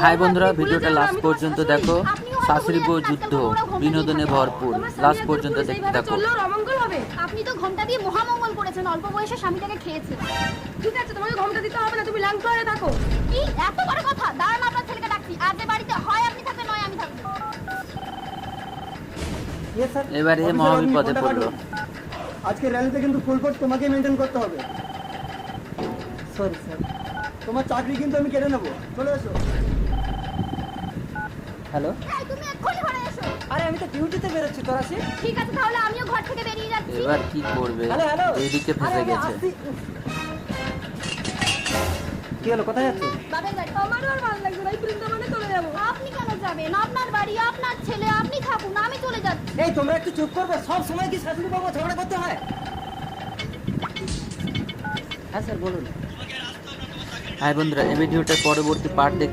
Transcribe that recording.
High বন্ধুরা, ভিডিওটা last পর্যন্ত দেখো। শাশুড়ি বউ যুদ্ধ বিনোদনে ভরপুর, লাস্ট পর্যন্ত দেখতে থাকো। অমঙ্গল হবে। আপনি তো ঘোমটা দিয়ে মহামঙ্গল করেছেন, অল্প বয়সে স্বামীটাকে খেয়েছেন। ঠিক আছে, তোমাকে ঘোমটা দিতে হবে না, তুমি লাং করে থাকো। কি এত বড় কথা? দাঁড়ান, আপনার ছেলেকে ডাকছি। আজ এ বাড়িতে হয় আপনি থাকবেন, নয় আমি থাকবো। এবারে মহাবিপদে পড়লো। আজকে র্যালিতে কিন্তু ফুল ফোর্স তোমাকে মেনটেন করতে হবে। সরি স্যার, তোমার চাকরি কিন্তু আমি কেটে নেবো। চলে এসো। হ্যালো, এই, তুমি এক্ষুনি ঘরে এসো। আরে আমি তো ডিউটিতে বেরোচ্ছি, তোর আসি। ঠিক আছে, তাহলে আমিও ঘর থেকে বেরিয়ে যাচ্ছি। এবার কি করবে? হ্যালো হ্যালো, এদিকে ফেসে গেছে। কি হলো, কোথায় যাচ্ছ? বাবার বাড়ি। আমারও আর ভালো লাগছে না, এই বৃন্দাবনে চলে যাবো। আপনি কেন যাবেন? আপনার বাড়ি, আপনার ছেলে, আপনি থাকুন, আমি চলে যাচ্ছি। এই তোমরা একটু চুপ করবে। সব সময় কি শাশুড়ি বাবা ঝগড়া করতে হয়? হ্যাঁ স্যার বলুন। হাই বন্ধুরা, এই ভিডিওটার পরবর্তী পার্ট দেখতে